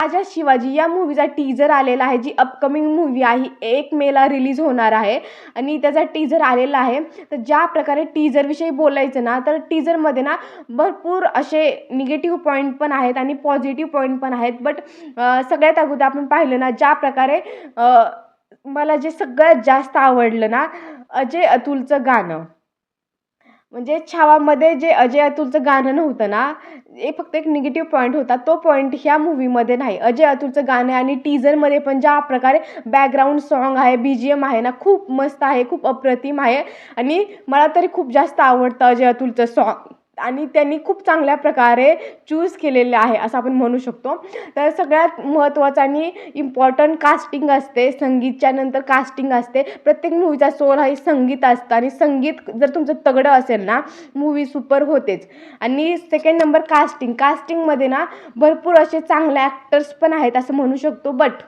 राजा शिवाजी या मूवीचा टीजर आलेला आहे, जी अपकमिंग मूवी आहे, 1 मेला रिलीज होणार आहे आणि त्याचा टीजर आलेला आहे. तर ज्या प्रकारे टीजरविषयी बोलायचं ना, तर टीजरमध्ये ना भरपूर असे निगेटिव्ह पॉईंट पण आहेत आणि पॉझिटिव्ह पॉईंट पण आहेत. बट सगळ्यात अगोदर आपण पाहिलं ना, ज्या प्रकारे मला जे सगळ्यात जास्त आवडलं ना, अजय अतुलचं गाणं. म्हणजे छावामध्ये जे अजय अतुलचं गाणं नव्हतं ना, हे फक्त एक निगेटिव्ह पॉईंट होता. तो पॉईंट ह्या मूव्हीमध्ये नाही. अजय अतुलचं गाणं आणि टीजरमध्ये पण ज्या प्रकारे बॅकग्राऊंड सॉन्ग आहे, BGM आहे ना, खूप मस्त आहे, खूप अप्रतिम आहे आणि मला तरी खूप जास्त आवडतं अजय अतुलचं सॉन्ग आणि त्यांनी खूप चांगल्या प्रकारे चूज केलेलं आहे असं आपण म्हणू शकतो. तर सगळ्यात महत्त्वाचं आणि इम्पॉर्टंट कास्टिंग असते. संगीतच्या नंतर कास्टिंग असते. प्रत्येक मूव्हीचा सोल हा संगीत असतं आणि संगीत जर तुमचं तगडं असेल ना, मूव्ही सुपर होतेच. आणि सेकंड नंबर कास्टिंगमध्ये ना भरपूर असे चांगले ॲक्टर्स पण आहेत असं म्हणू शकतो. बट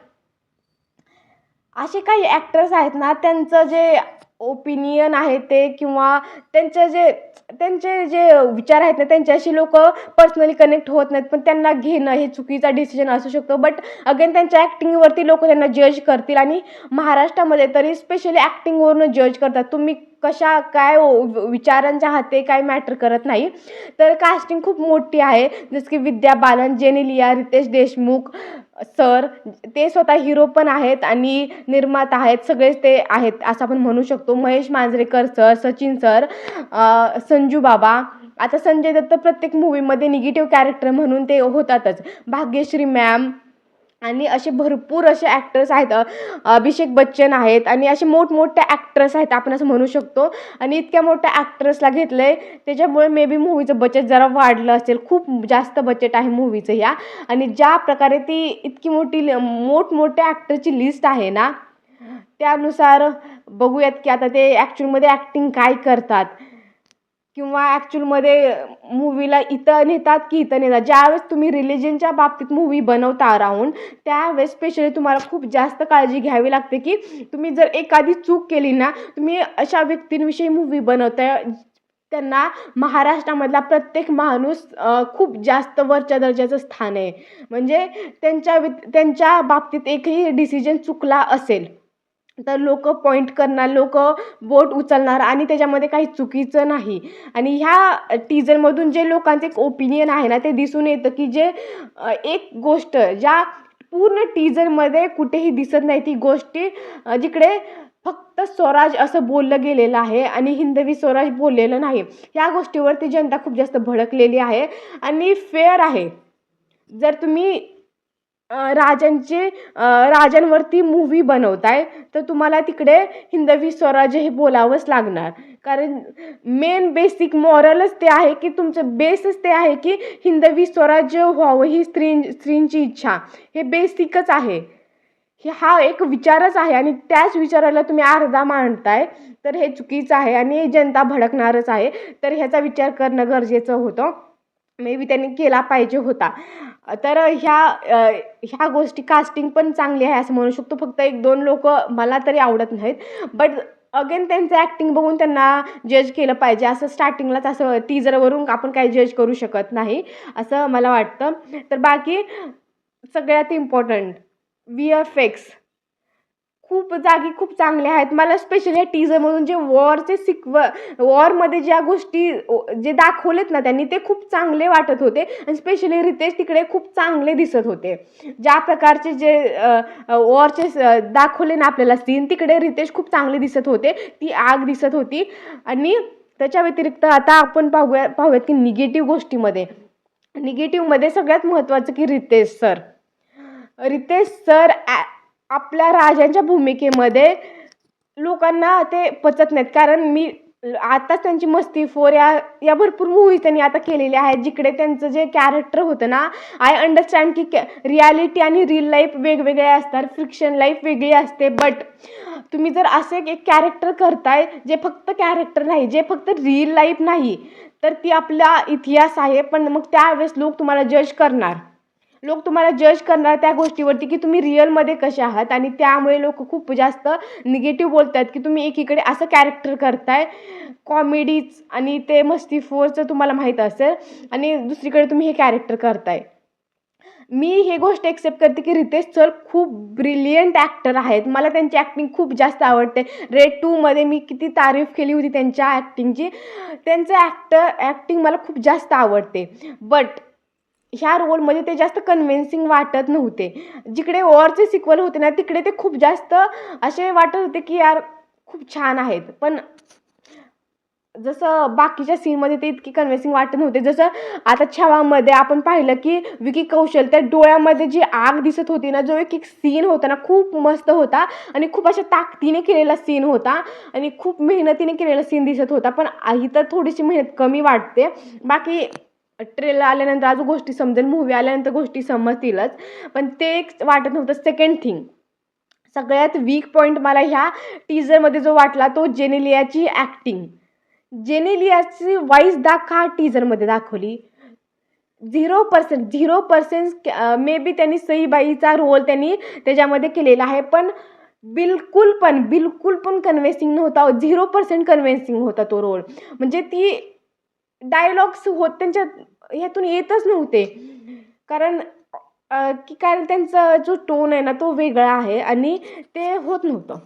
असे काही ॲक्टर्स आहेत ना, त्यांचं जे ओपिनियन आहे ते किंवा त्यांचे जे विचार आहेत ना, त्यांच्याशी लोकं पर्सनली कनेक्ट होत नाहीत. पण त्यांना घेणं हे चुकीचा डिसिजन असू शकतो. बट अगेन त्यांच्या ॲक्टिंगवरती लोकं त्यांना जज करतील आणि महाराष्ट्रामध्ये तरी स्पेशली ॲक्टिंगवरून जज करतात. तुम्ही काय विचारांच्या आहात काय मॅटर करत नाही. तर कास्टिंग खूप मोठी आहे. जसं की विद्या बालन, जेनेलिया, रितेश देशमुख सर, ते स्वतः हिरो पण आहेत आणि निर्माता आहेत. सगळेच ते आहेत असं आपण म्हणू शकतो. महेश मांजरेकर सर, सचिन सर, संजू बाबा. आता संजय दत्त प्रत्येक मूव्हीमध्ये निगेटिव्ह कॅरेक्टर म्हणून ते होतातच. भाग्यश्री मॅम आणि असे भरपूर असे ॲक्टर्स आहेत. अभिषेक बच्चन आहेत आणि असे मोठमोठे ॲक्टर्स आहेत आपण असं म्हणू शकतो. आणि इतक्या मोठ्या ॲक्टर्सला घेतलं आहे, त्याच्यामुळे मे बी मूव्हीचं बजेट जरा वाढलं असेल. खूप जास्त बजेट आहे मूव्हीचं ह्या. आणि ज्या प्रकारे ती इतकी मोठमोठ्या ॲक्टरची लिस्ट आहे ना, त्यानुसार बघूयात की आता ते ॲक्च्युअलमध्ये ॲक्टिंग काय करतात किंवा ॲक्च्युअलमध्ये मूव्हीला इथं नेतात की इथं नेतात. ज्यावेळेस तुम्ही रिलिजनच्या बाबतीत मूव्ही बनवता राहून, त्यावेळेस स्पेशली तुम्हाला खूप जास्त काळजी घ्यावी लागते की तुम्ही जर एखादी चूक केली ना, तुम्ही अशा व्यक्तींविषयी मूव्ही बनवताय त्यांना महाराष्ट्रामधला प्रत्येक माणूस खूप जास्त वरच्या दर्जाचं स्थान आहे. म्हणजे त्यांच्या बाबतीत एकही डिसिजन चुकला असेल तर लोकं पॉईंट करणार, लोकं बोट उचलणार आणि त्याच्यामध्ये काही चुकीचं नाही. आणि ह्या टीजरमधून जे लोकांचे एक ओपिनियन आहे ना, ते दिसून येतं की जे एक गोष्ट ज्या पूर्ण टीजरमध्ये कुठेही दिसत नाही, ती गोष्टी जिकडे फक्त स्वराज असं बोललं गेलेलं आहे आणि हिंदवी स्वराज बोललेलं नाही. ह्या गोष्टीवरती जनता खूप जास्त भडकलेली आहे आणि फेअर आहे. जर तुम्ही राजांवरती मूव्ही बनवताय, तर तुम्हाला तिकडे हिंदवी स्वराज्य हे बोलावंच लागणार. कारण मेन बेसिक मॉरलच ते आहे की तुमचं बेसच ते आहे की हिंदवी स्वराज्य व्हावं ही स्त्रींची इच्छा. हे बेसिकच आहे. हा एक विचारच आहे आणि त्याच विचाराला तुम्ही आरडा मांडताय, तर हे चुकीचं आहे आणि जनता भडकणारच आहे. तर ह्याचा विचार करणं गरजेचं होतं. मे बी त्यांनी केला पाहिजे होता. तर ह्या गोष्टी कास्टिंग पण चांगली आहे असं म्हणू शकतो. फक्त 1-2 लोकं मला तरी आवडत नाहीत. बट अगेन त्यांचं ॲक्टिंग बघून त्यांना जज केलं पाहिजे. असं स्टार्टिंगलाच असं टीजरवरून आपण काही जज करू शकत नाही, असं मला वाटतं. तर बाकी सगळ्यात इम्पॉर्टंट VFX खूप जागी खूप चांगले आहेत. मला स्पेशली या टीजरमधून जे वॉरमध्ये ज्या गोष्टी जे दाखवलेत ना त्यांनी, ते खूप चांगले वाटत होते आणि स्पेशली रितेश तिकडे खूप चांगले दिसत होते. ज्या प्रकारचे जे वॉरचे दाखवले ना आपल्याला सीन, तिकडे रितेश खूप चांगले दिसत होते. ती आग दिसत होती. आणि त्याच्या व्यतिरिक्त आता आपण पाहूयात की निगेटिव्हमध्ये सगळ्यात महत्त्वाचं की रितेश सर आपल्या राजांच्या भूमिकेमध्ये लोकांना ते पचत नाहीत. कारण मी आताच त्यांची मस्ती 4 या भरपूर मूव्हीज त्यांनी आता केलेल्या आहेत, जिकडे त्यांचं जे कॅरेक्टर होतं ना, आय अंडरस्टँड की रियालिटी आणि रिअल लाईफ वेगवेगळे असतात, फिक्शन लाईफ वेगळी असते. बट तुम्ही जर असे एक कॅरेक्टर करताय जे फक्त कॅरेक्टर नाही, जे फक्त रिअल लाईफ नाही, तर ती आपला इतिहास आहे. पण मग त्यावेळेस लोक तुम्हाला जज करणार त्या गोष्टीवरती की तुम्ही रिअलमध्ये कसे आहात. आणि त्यामुळे लोक खूप जास्त निगेटिव्ह बोलतात की तुम्ही एकीकडे असं कॅरेक्टर करताय कॉमेडीच आणि ते मस्तीखोरचं तुम्हाला माहीत असेल आणि दुसरीकडे तुम्ही हे कॅरेक्टर करताय. मी हे गोष्ट एक्सेप्ट करते की रितेश सर खूप ब्रिलियंट ॲक्टर आहेत. मला त्यांची ॲक्टिंग खूप जास्त आवडते. रेड 2मध्ये मी किती तारीफ केली होती त्यांच्या ॲक्टिंगची. त्यांचं ॲक्टिंग मला खूप जास्त आवडते. बट ह्या रोलमध्ये ते जास्त कन्व्हिन्सिंग वाटत नव्हते. जिकडे वॉरचे सिक्वल होते ना, तिकडे ते खूप जास्त असे वाटत होते की यार खूप छान आहेत. पण जसं बाकीच्या सीनमध्ये ते इतकी कन्व्हिन्सिंग वाटत नव्हते. जसं आता छावामध्ये आपण पाहिलं की विकी कौशल त्या डोळ्यामध्ये जी आग दिसत होती ना, जो एक सीन होता ना, खूप मस्त होता आणि खूप अशा ताकदीने केलेला सीन होता आणि खूप मेहनतीने केलेला सीन दिसत होता. पण इथं थोडीशी मेहनत कमी वाटते. बाकी ट्रेलर आल्यानंतर अजून गोष्टी समजेल, मूव्ही आल्यानंतर गोष्टी समजतीलच. पण ते एक वाटत नव्हतं. सेकंड थिंग, सगळ्यात वीक पॉईंट मला ह्या टीजरमध्ये जो वाटला तो जेनेलियाची ॲक्टिंग. जेनेलियाची वॉईस टीजरमध्ये दाखवली. 0% मे बी त्यांनी सईबाईचा रोल त्यांनी त्याच्यामध्ये केलेला आहे. पण बिलकुल पण कन्व्हिन्सिंग नव्हता. 0% कन्व्हिन्सिंग होता तो रोल. म्हणजे ती डायलॉग्स त्यांच्या ह्यातून येतच नव्हते. कारण त्यांचा जो टोन आहे ना, तो वेगळा आहे आणि ते होत नव्हतं.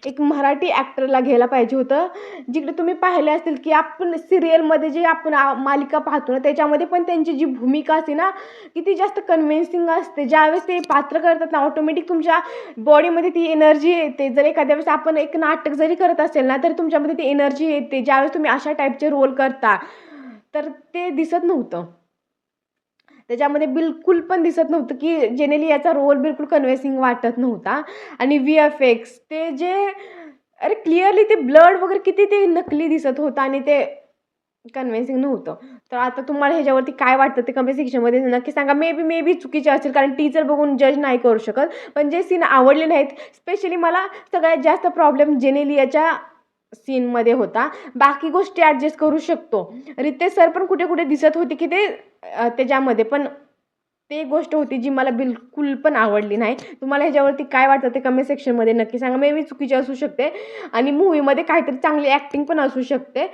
एक मराठी ॲक्टरला घ्यायला पाहिजे होतं. जिकडे तुम्ही पाहिले असेल की आपण सिरियलमध्ये जे आपण मालिका पाहतो ना, त्याच्यामध्ये पण त्यांची जी भूमिका असते ना, किती जास्त कन्व्हिन्सिंग असते. ज्यावेळेस ते पात्र करतात ना, ऑटोमॅटिक तुमच्या बॉडीमध्ये ती एनर्जी येते. जर एखाद्या वेळेस आपण एक नाटक जरी करत असेल ना, तर तुमच्यामध्ये ती एनर्जी येते. ज्यावेळेस तुम्ही अशा टाईपचे रोल करता, तर ते दिसत नव्हतं. त्याच्यामध्ये बिलकुल पण दिसत नव्हतं की जेनेलियाचा रोल बिलकुल कन्व्हिन्सिंग वाटत नव्हता. आणि VFX ते जे अरे क्लिअरली ते ब्लड वगैरे किती ते नकली दिसत होतं आणि ते कन्व्हिन्सिंग नव्हतं. तर आता तुम्हाला ह्याच्यावरती काय वाटतं ते कमेंट सेक्शनमध्ये नक्की सांगा. मे बी चुकीचे असेल, कारण टीचर बघून जज नाही करू शकत. पण जे सीन आवडले नाहीत, स्पेशली मला सगळ्यात जास्त प्रॉब्लेम जेनेलियाच्या सीनमध्ये होता. बाकी गोष्टी ॲडजस्ट करू शकतो. रितेश सर पण कुठे कुठे दिसत होते की ते त्याच्यामध्ये, पण ते गोष्ट होती जी मला बिलकुल पण आवडली नाही. तुम्हाला ह्याच्यावरती काय वाटतं ते कमेंट सेक्शनमध्ये नक्की सांगा. मे बी चुकीची असू शकते आणि मूव्हीमध्ये काहीतरी चांगली ॲक्टिंग पण असू शकते.